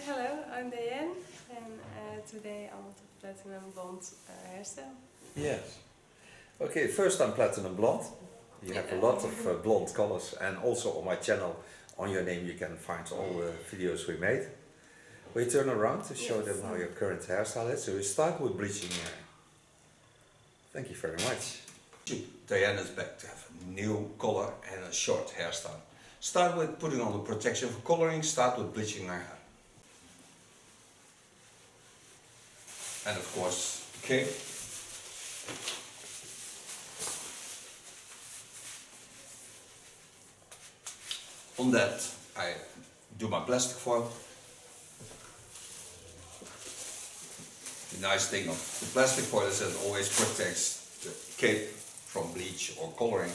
Hello, I'm Dianne and today I'm with the Platinum Blonde hairstyle. Yes. Okay, first time Platinum Blonde. You have a lot of blonde colors, and also on my channel, on your name, you can find all the videos we made. We turn around to show them how your current hairstyle is. So we start with bleaching hair. Thank you very much. Dianne is back to have a new color and a short hairstyle. Start with putting on the protection for coloring, start with bleaching my hair. And of course, cape. On that, I do my plastic foil. The nice thing of the plastic foil is that it always protects the cape from bleach or coloring.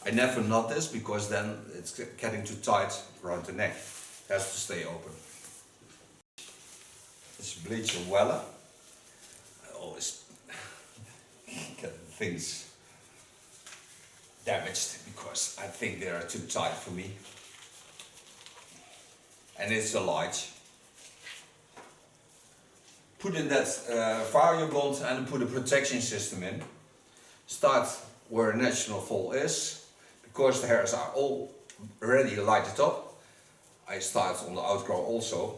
I never knot this because then it's getting too tight around the neck. It has to stay open. It's bleach and Weller. I always get things damaged because I think they are too tight for me. And it's a large. Put in that Vario Blonde and put a protection system in. Start where a natural fall is. Because the hairs are already lighted up, I start on the outgrow also.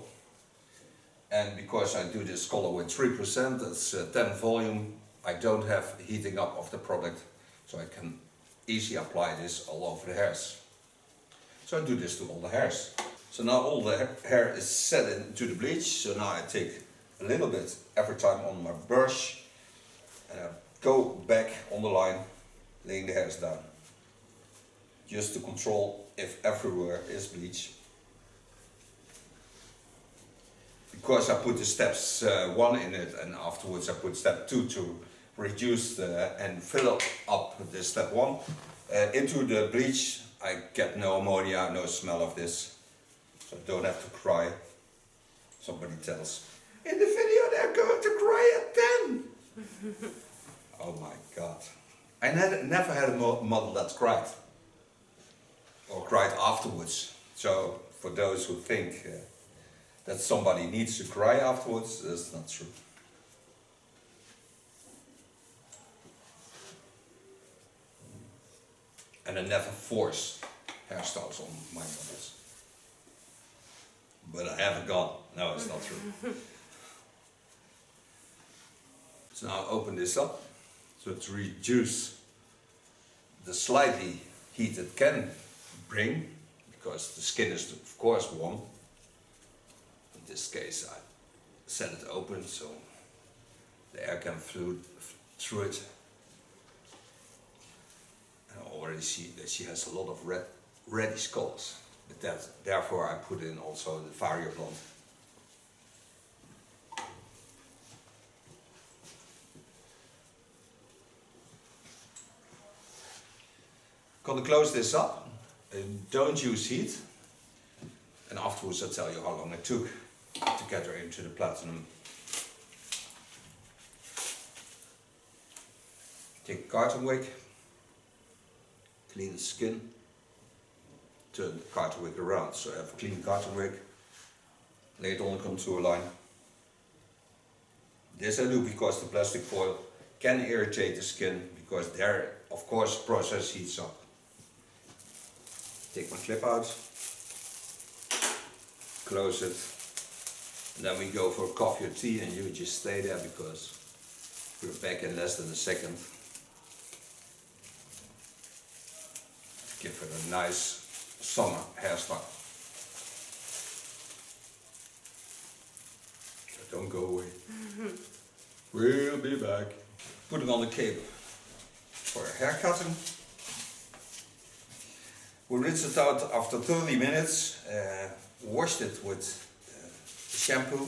And because I do this color with 3%, that's 10 volume, I don't have heating up of the product, so I can easily apply this all over the hairs. So I do this to all the hairs. So now all the hair is set into the bleach, so now I take a little bit every time on my brush and I go back on the line, laying the hairs down. Just to control if everywhere is bleach. Because I put the steps 1 in it and afterwards I put step 2 to reduce and fill up the step 1 into the bleach. I get no ammonia, no smell of this, so I don't have to cry. Somebody tells, in the video they're going to cry at 10. Oh my god. I never had a model that cried. Or cried afterwards. So for those who think that somebody needs to cry afterwards, that's not true. And I never force hairstyles on my models. But I haven't gone. No, it's not true. So now I open this up. So to reduce the slightly heat it can bring, because the skin is of course warm. In this case I set it open so the air can flow through it. And I already see that she has a lot of reddish colors, but therefore I put in also the Vario Blonde. Gonna close this up. Don't use heat, and afterwards I'll tell you how long it took to get her into the platinum. Take a carton wick, clean the skin, turn the carton wick around so I have a clean carton wick, lay it on the contour line. This I do because the plastic foil can irritate the skin, because there of course process heats up. Take my clip out, close it, and then we go for a coffee or tea, and you just stay there because we're back in less than a second. Give her a nice summer hairstyle. So don't go away. We'll be back. Putting on the cape for a hair cutting. We rinsed it out after 30 minutes, washed it with shampoo,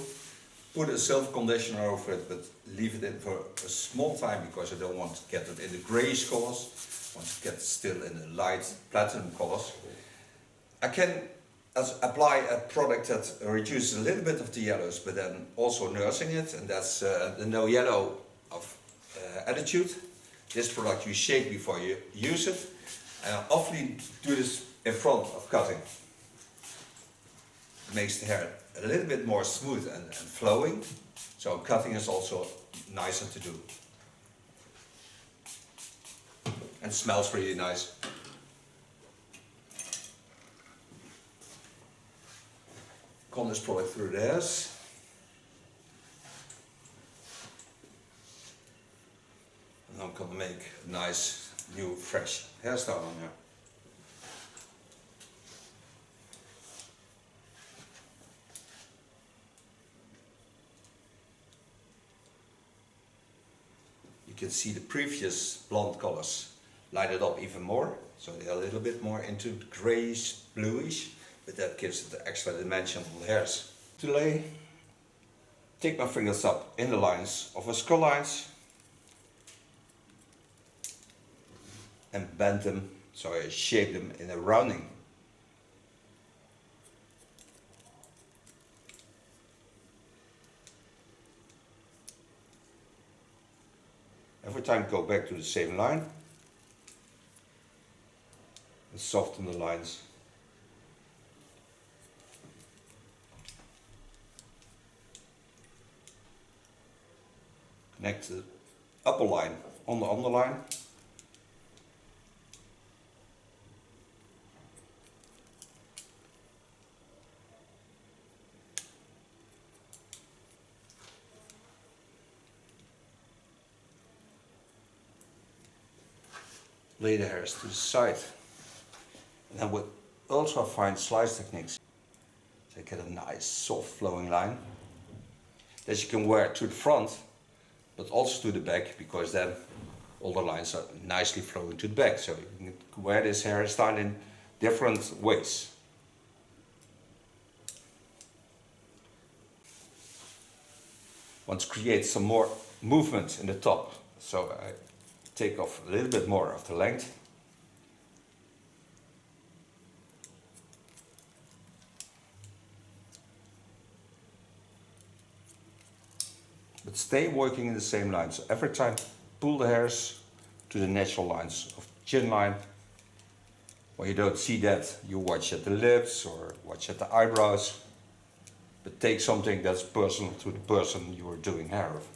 put a self conditioner over it, but leave it in for a small time because I don't want to get it in the greyish colors. I want to get it still in the light platinum colors. I can apply a product that reduces a little bit of the yellows, but then also nursing it, and that's the No Yellow of Attitude. This product you shake before you use it. And I often do this in front of cutting. Makes the hair a little bit more smooth and flowing, so cutting is also nicer to do. And smells really nice. Comb this product through the hairs. And I'm gonna make a nice, new, fresh hairstyle on here. You can see the previous blonde colors light it up even more, so they're a little bit more into grayish, bluish, but that gives it the extra dimension on the hairs. To lay, take my fingers up in the lines of my skull lines and bend them, so I shape them in a rounding. Every time go back to the same line and soften the lines. Connect the upper line on the underline. Lay the hairs to the side. And then with ultra fine slice techniques, so you get a nice soft flowing line that you can wear to the front, but also to the back, because then all the lines are nicely flowing to the back. So you can wear this hairstyle in different ways. Want to create some more movement in the top, so I take off a little bit more of the length. But stay working in the same line. So every time pull the hairs to the natural lines of the chin line. When you don't see that, you watch at the lips or watch at the eyebrows. But take something that's personal to the person you are doing hair with.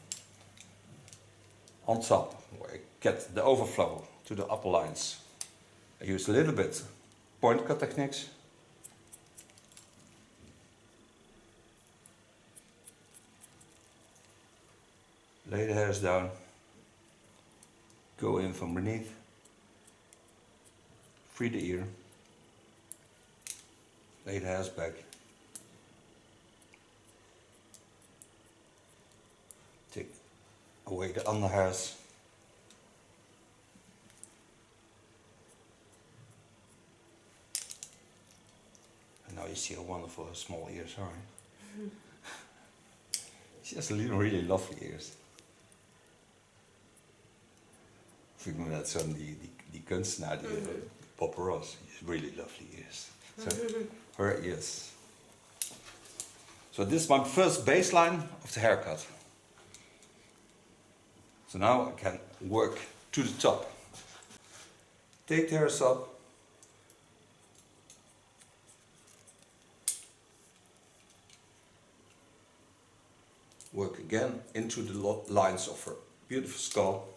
On top, where I get the overflow to the upper lines, I use a little bit point cut techniques. Lay the hairs down, go in from beneath, free the ear, lay the hairs back, take away the under hairs, and now you see how wonderful her small ears are. She has really lovely ears. Ik vind dat zo'n die kunstenaar, die Bob Ross, he has really lovely ears. So, her ears. So this is my first baseline of the haircut. So now I can work to the top. Take the hairs up. Work again into the lines of her beautiful skull.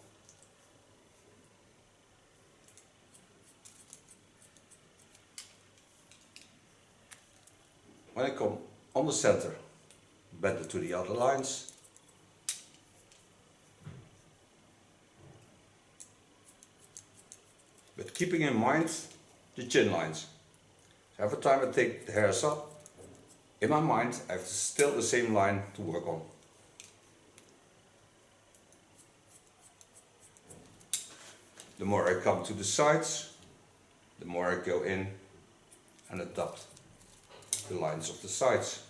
When I come on the center, bend it to the other lines. But keeping in mind the chin lines. So every time I take the hairs up, in my mind I have still the same line to work on. The more I come to the sides, the more I go in and adopt the lines of the sides.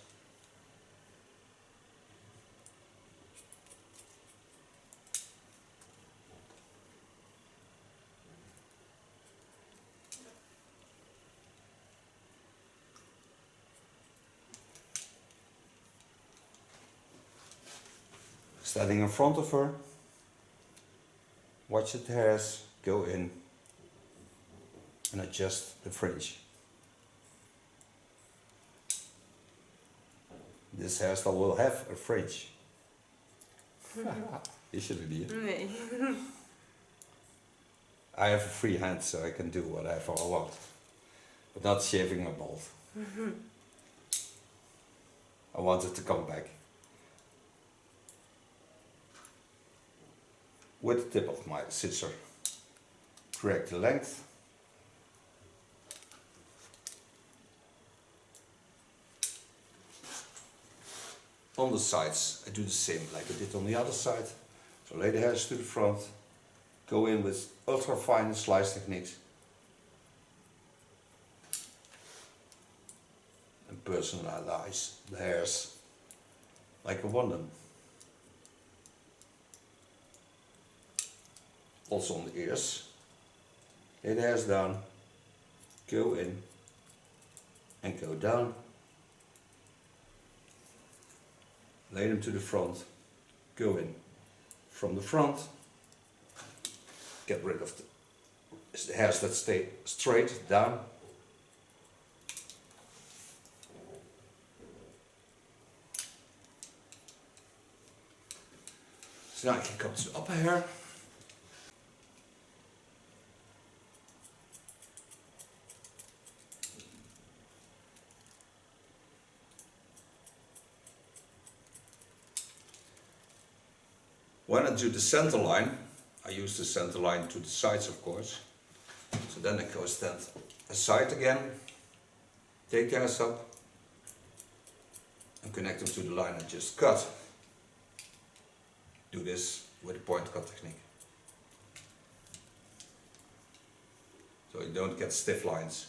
Standing in front of her, watch the hairs go in and adjust the fringe. this hairstyle will have a fringe. You shouldn't be. Nee. I have a free hand, so I can do whatever I want, but not shaving my bald. I want it to come back. With the tip of my scissor, correct the length. On the sides, I do the same like I did on the other side. So lay the hairs to the front, go in with ultra fine slice techniques, and personalize the hairs like I want them. Also on the ears, lay the hairs down, go in and go down. Lay them to the front, go in from the front, get rid of the hairs that stay straight down. So now I can come to the upper hair. When I do the center line, I use the center line to the sides, of course. So then I go stand aside again, take the hairs up and connect them to the line I just cut. Do this with a point cut technique. So you don't get stiff lines.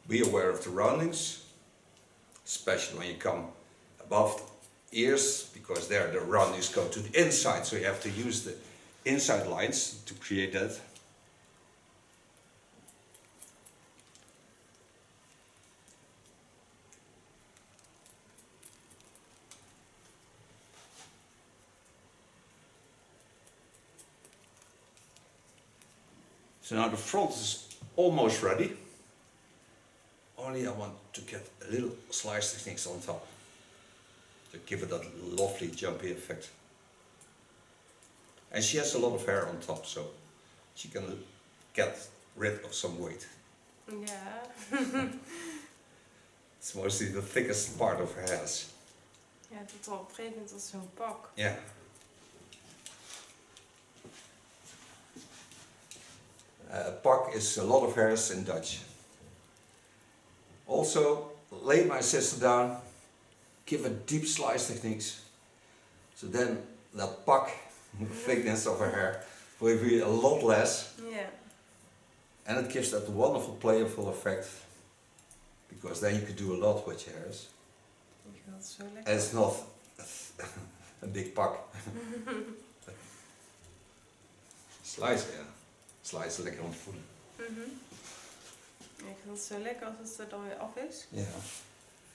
Be aware of the roundings, especially when you come above the ears, because there the roundings go to the inside, so you have to use the inside lines to create that. So now the front is almost ready. Only I want to get a little slice techniques on top to give it that lovely jumpy effect. And she has a lot of hair on top, so she can get rid of some weight. Ja. It's mostly the thickest part of her hairs. Ja, het wordt op een gegeven moment als zo'n pak. Yeah. Pak is a lot of hairs in Dutch. Also, lay my sister down, give her deep slice techniques, so then the pak thickness of her hair will be a lot less. Ja. And it gives that wonderful playful effect, because then you can do a lot with your hairs. Ik vind het zo lekker. And it's not a big pak. Slice, ja. Slice lekker ontvoelen. Ja, ik vind het zo lekker als het er dan weer af is. Ja,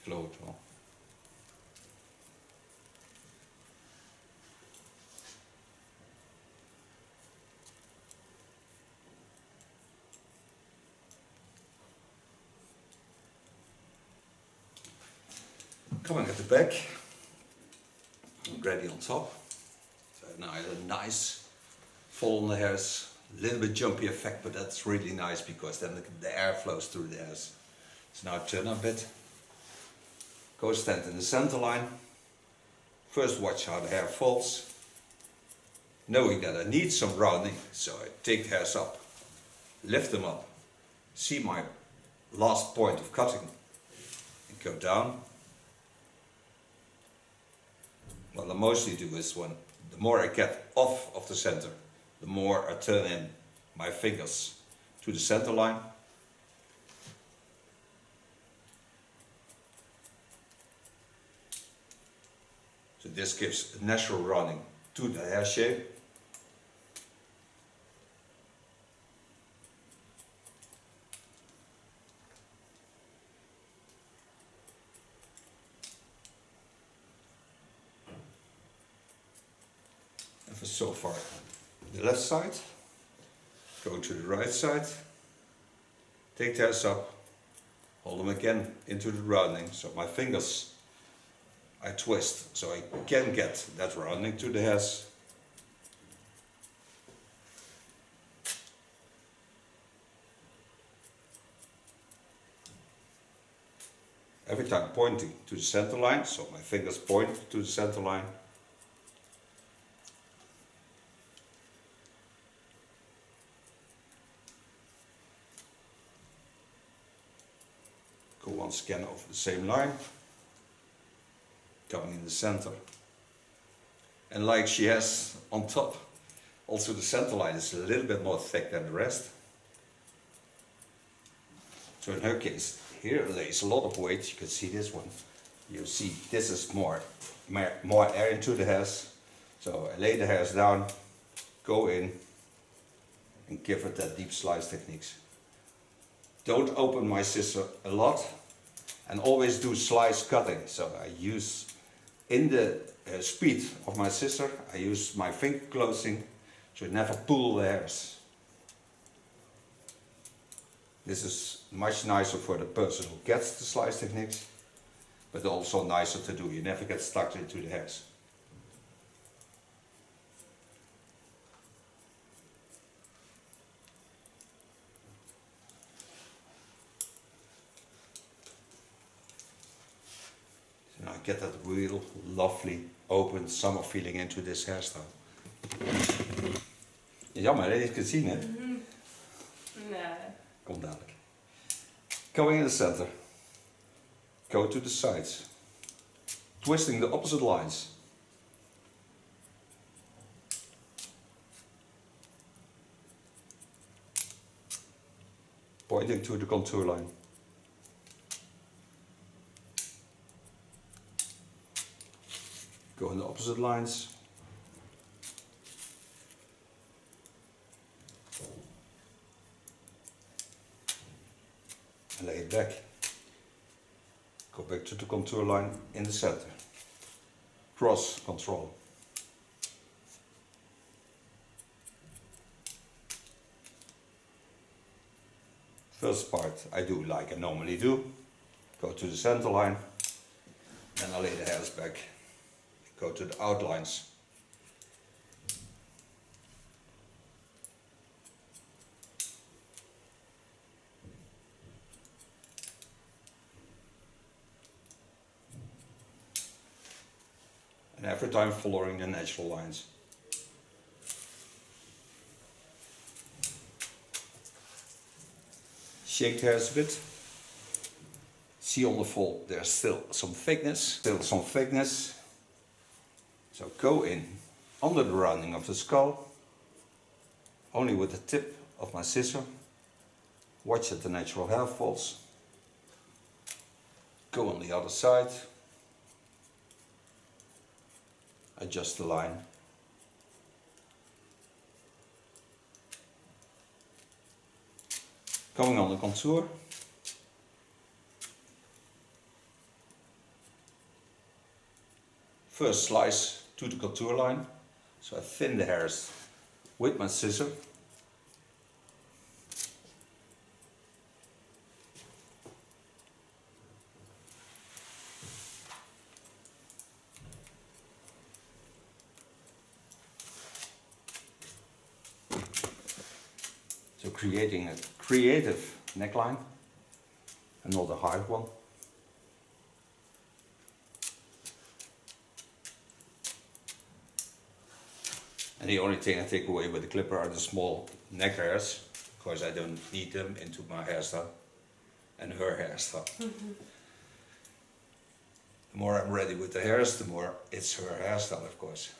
geloof het wel. Coming at the back, I'm ready on top. So now I have a nice fall on the hairs, a little bit jumpy effect, but that's really nice because then the air flows through the hairs. So now turn a bit, go stand in the center line. First watch how the hair falls. Knowing that I need some rounding, so I take the hairs up, lift them up, see my last point of cutting, and go down. What I mostly do is when the more I get off of the center, the more I turn in my fingers to the center line. So this gives a natural rounding to the hair shape. so far the left side, go to the right side, take the hairs up, hold them again into the rounding, so my fingers I twist so I can get that rounding to the hairs. Every time pointing to the center line, so my fingers point to the center line. Go once again over the same line, going in the center. And like she has on top, also the center line is a little bit more thick than the rest. So in her case, here lays a lot of weight. You can see this one. You see this is more air into the hairs. So I lay the hairs down, go in and give it that deep slice techniques. Don't open my scissor a lot and always do slice cutting. So I use in the speed of my scissor, I use my finger closing to never pull the hairs. This is much nicer for the person who gets the slice techniques, but also nicer to do. You never get stuck into the hairs. So now I get that real lovely, open summer feeling into this hairstyle. Jammer dat je het kunt zien, hè? Nee. Komt dadelijk. Going in the center. Go to the sides. Twisting the opposite lines. Pointing to the contour line. Go in the opposite lines. And lay it back. Go back to the contour line in the center. Cross control. First part I do like I normally do. Go to the center line. Then I lay the hairs back. Go to the outlines. And every time following the natural lines. Shake the hairs a bit. See on the fold there's still some thickness. So go in under the rounding of the skull, only with the tip of my scissor. Watch that the natural hair falls. Go on the other side. Adjust the line. Going on the contour. First slice to the contour line. So I thin the hairs with my scissor. So creating a creative neckline and not a hard one. And the only thing I take away with the clipper are the small neck hairs, because I don't need them into my hairstyle and her hairstyle. The more I'm ready with the hairs, the more it's her hairstyle, of course.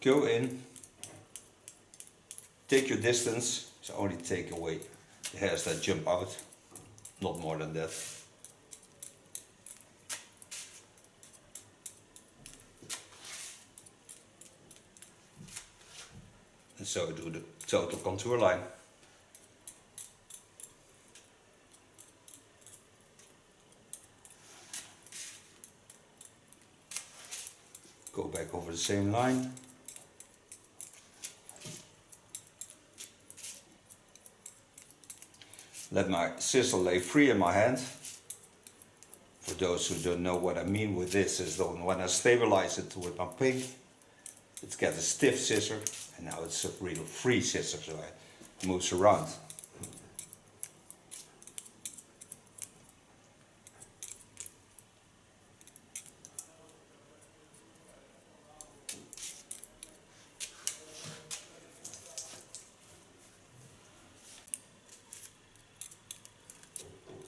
Go in, take your distance, so only take away the hairs that jump out, not more than that. And so do the total contour line. go back over the same line. Let my scissor lay free in my hand. For those who don't know what I mean with this, is that when I stabilize it with my pin, it gets a stiff scissor, and now it's a real free scissor, so it moves around.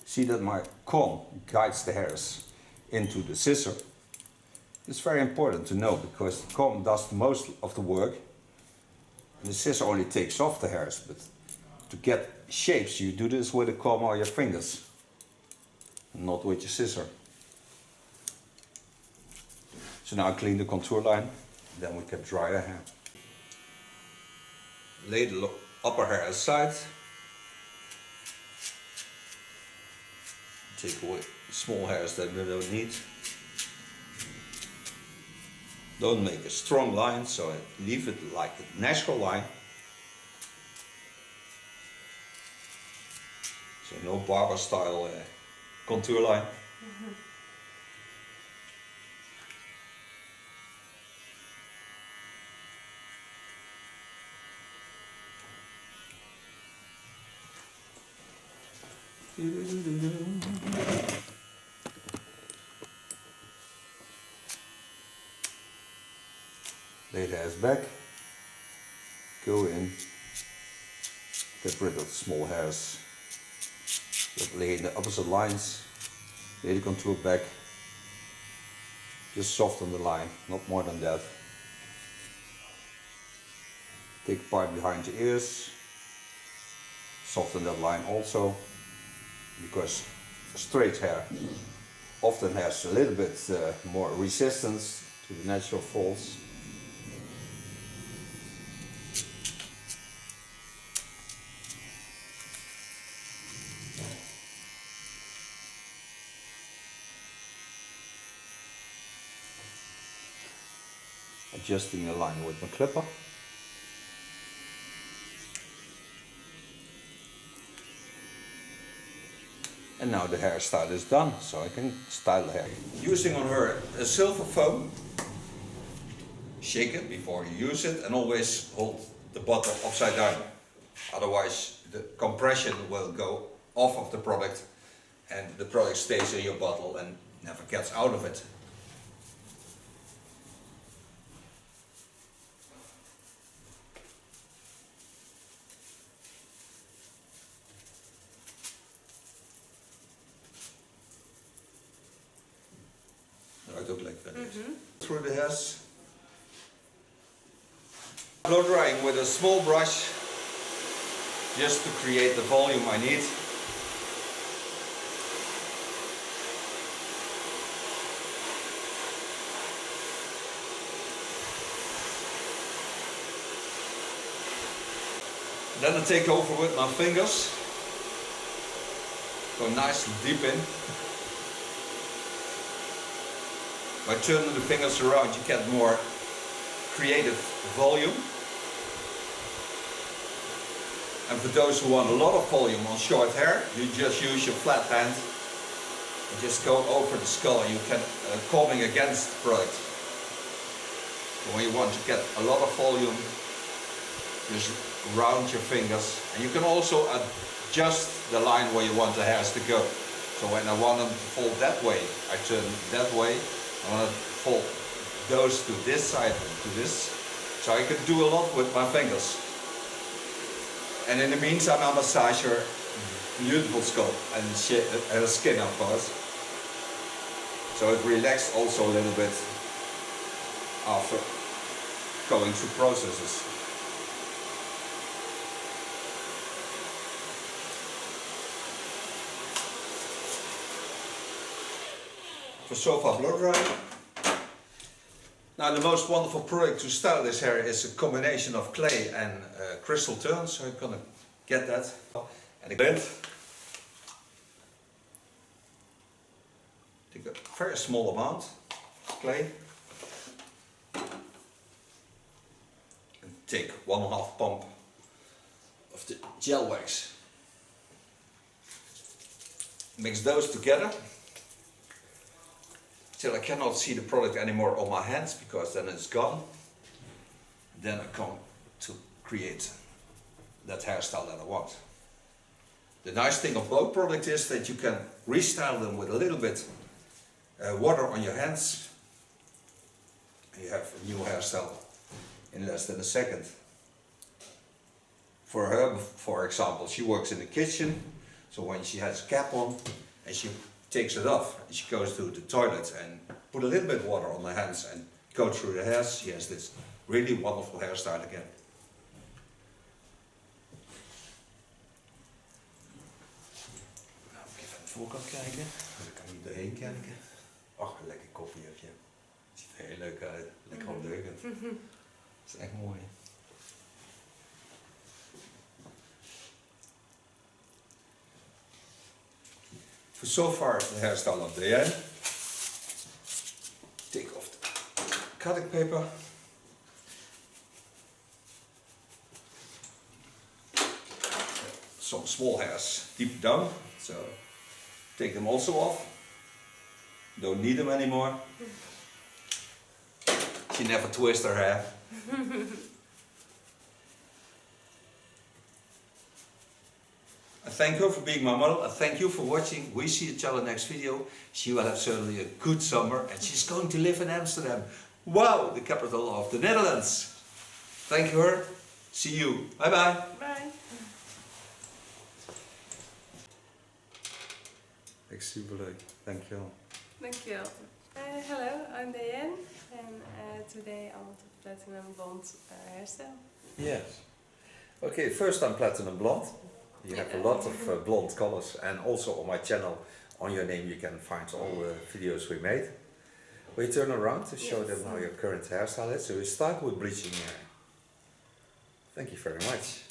See that my comb guides the hairs into the scissor. It's very important to know because the comb does most of the work. And the scissor only takes off the hairs, but to get shapes you do this with a comb or your fingers, not with your scissor. So now I clean the contour line, then we can dry the hair. Lay the upper hair aside. Take away small hairs that we don't need. Don't make a strong line, so I leave it like a natural line. So no barber style contour line. Lay the hairs back, go in, get rid of the small hairs, lay in the opposite lines, lay the contour back, just soften the line, not more than that. Take part behind the ears, soften that line also, because straight hair often has a little bit more resistance to the natural folds. Adjusting the line with my clipper. And now the hairstyle is done, so I can style the hair. Using on her a silver foam. Shake it before you use it and always hold the bottle upside down. Otherwise the compression will go off of the product and the product stays in your bottle and never gets out of it. I look like that. Through the hairs. Blow drying with a small brush just to create the volume I need. Then I take over with my fingers. Go nice and deep in. By turning the fingers around you get more creative volume. And for those who want a lot of volume on short hair, you just use your flat hand and just go over the skull and you can combing against the product. When you want to get a lot of volume, just round your fingers. And you can also adjust the line where you want the hairs to go. So when I want them to fold that way, I turn that way. I want to fold those to this side and to this. So I can do a lot with my fingers. And in the meantime I massage her beautiful scalp and her skin of course. So it relaxes also a little bit after going through processes. So far blow drying. Now the most wonderful product to style this hair is a combination of clay and crystal turns, so I'm gonna get that. And again, take a very small amount of clay. take 1.5 pump of the gel wax. Mix those together till I cannot see the product anymore on my hands, because then it's gone. Then I come to create that hairstyle that I want. The nice thing of both products is that you can restyle them with a little bit water on your hands. You have a new hairstyle in less than a second. For her, for example, she works in the kitchen, so when she has a cap on and she takes it off and she goes to the toilet and put a little bit of water on her hands and go through the hairs, she has this really wonderful hairstyle again. Nou, moet ik even aan de voorkant kijken, dan kan ik niet doorheen kijken. Och, een lekker koffie heb je. Het ziet er heel leuk uit, lekker ondeugend. Dat is echt mooi. So far the hairstyle of Dianne. Take off the cutting paper. Some small hairs deep down, so take them also off. Don't need them anymore. She never twists her hair. I thank her for being my model. I thank you for watching. We see each other next video. She will have certainly a good summer, and she's going to live in Amsterdam. Wow, the capital of the Netherlands. Thank you, her. See you. Bye bye. Bye. Echt superleuk, dankjewel. Dankjewel. Hello, I'm Dianne, and today I want a Platinum Blonde hairstyle. Yes. Okay, first I'm Platinum Blonde. You have a lot of blonde colors, and also on my channel, on your name, you can find all the videos we made. We turn around to show them how your current hairstyle is. So we start with bleaching hair. Thank you very much.